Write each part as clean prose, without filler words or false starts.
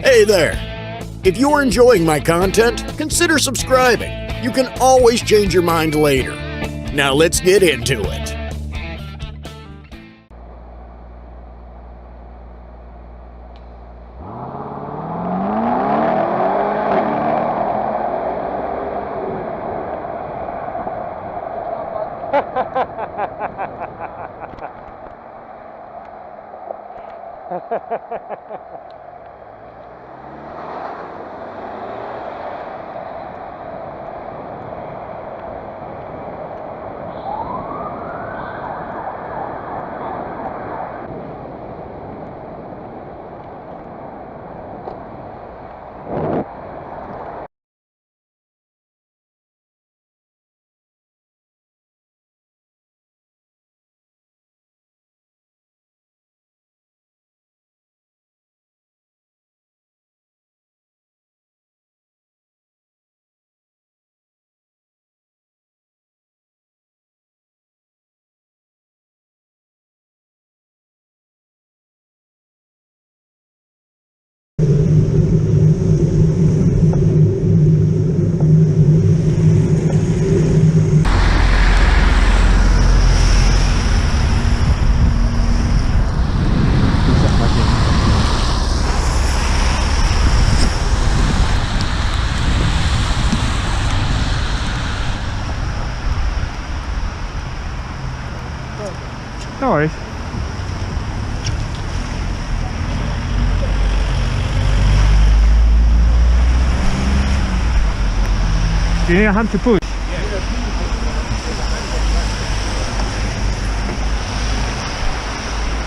Hey there! If you're enjoying my content, consider subscribing. You can always change your mind later. Now let's get into it. No worries. Do you need a hand to push?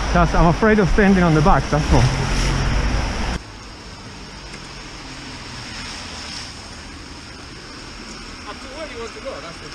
Because I'm afraid of standing on the back, that's all. Up to where you want to go, that's it.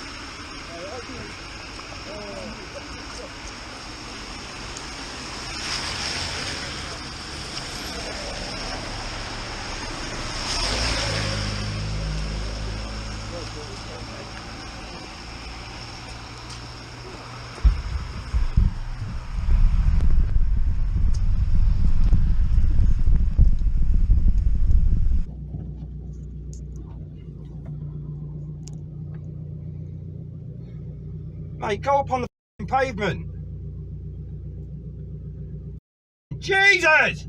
Mate, go up on the pavement. Jesus!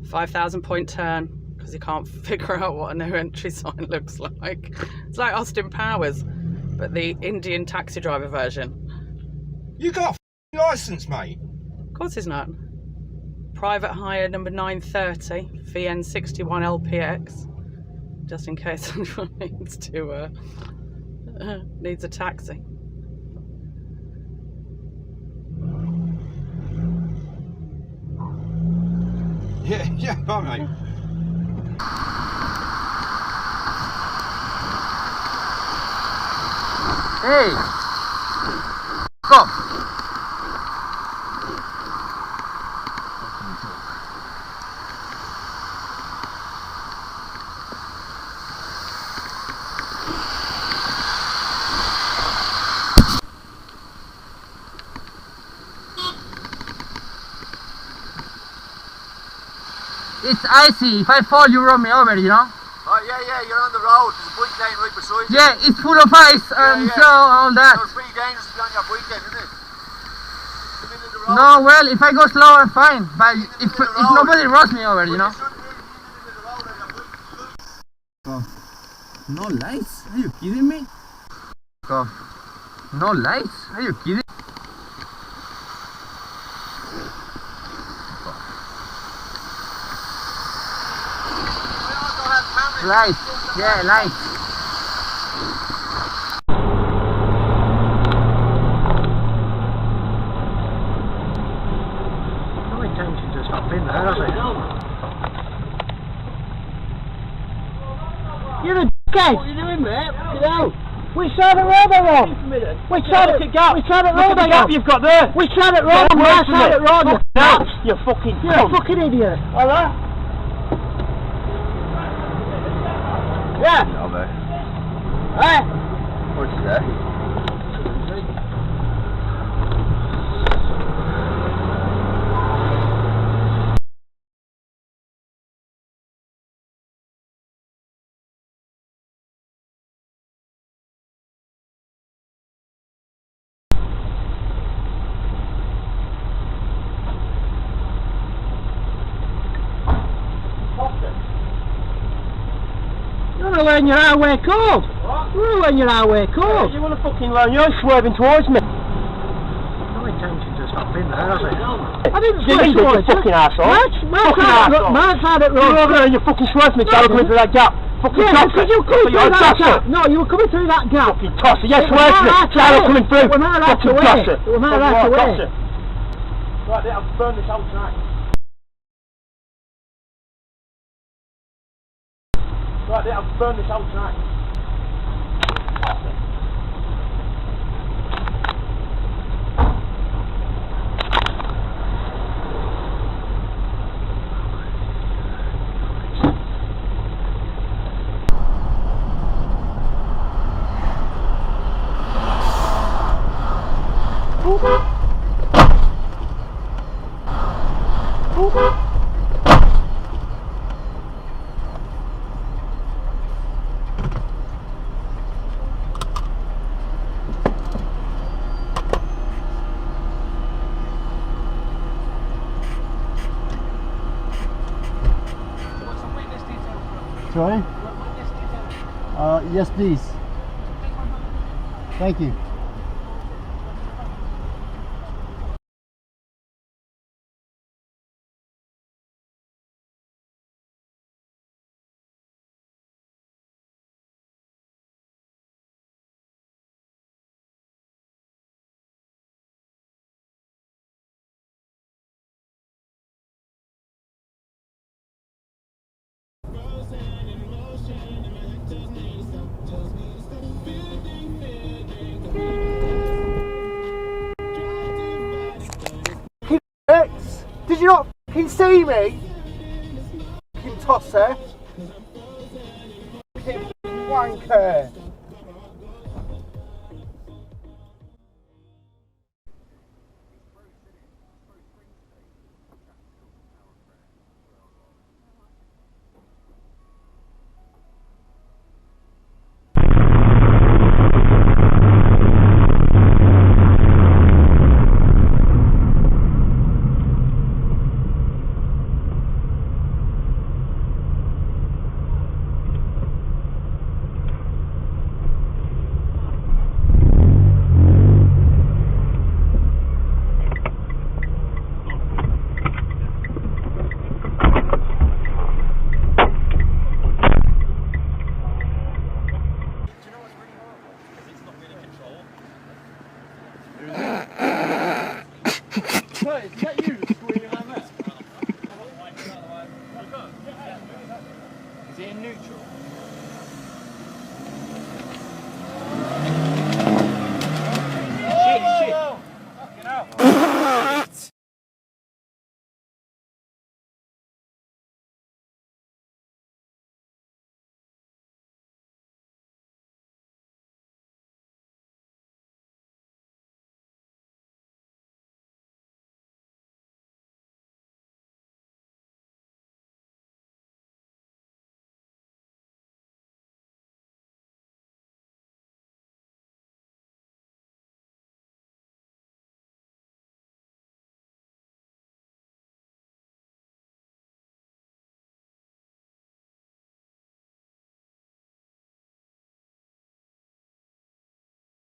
5,000 point turn because you can't figure out what a no entry sign looks like. It's like Austin Powers, but the Indian taxi driver version. You got a licence, mate? Of course it's not. Private hire number 930, VN61 LPX, just in case anyone needs a taxi. Yeah, bye, mate. Hey! Stop! It's icy. If I fall, you run me over, you know? Oh, yeah, you're on the road. There's a bike lane right beside you. Yeah, it's full of ice and so all that. So it's pretty dangerous to be on your bike then, isn't it? In the middle of the road. No, well, if I go slow, I'm fine. But if nobody runs me over, you know? Oh, no lights? Are you kidding me? Oh, no lights? Are you kidding? Lights, yeah, lights. No intention to stop in there, have they? You're a dickhead! What are you doing, mate? Get out! Which side of the road are on? Which side of the road are on? You've got there! Which side of the road? My side of the road, You fucking you're a fucking idiot. Alright? Yeah! No, mate. Hey! What's that? to learn your highway code. What? You want to learn your highway code. You want to fucking learn, you're swerving towards me. No intention to stop in there, has it? I didn't swerve towards you. Fucking arsehole. Mark's had it wrong. You're over there and you fucking swerved me, Gary, coming through that gap. Fucking tosser. You coming through that gap. No, you were coming through that gap. Fucking tosser. Yes, swerved me. Gary coming through. We're not allowed to wait. We're not allowed to wait. Right, I'll burn this out tonight. Right, I'll burn this out tonight. Sorry? Yes, please. Thank you. Did you not fucking see me? Fucking tosser. Fucking wanker.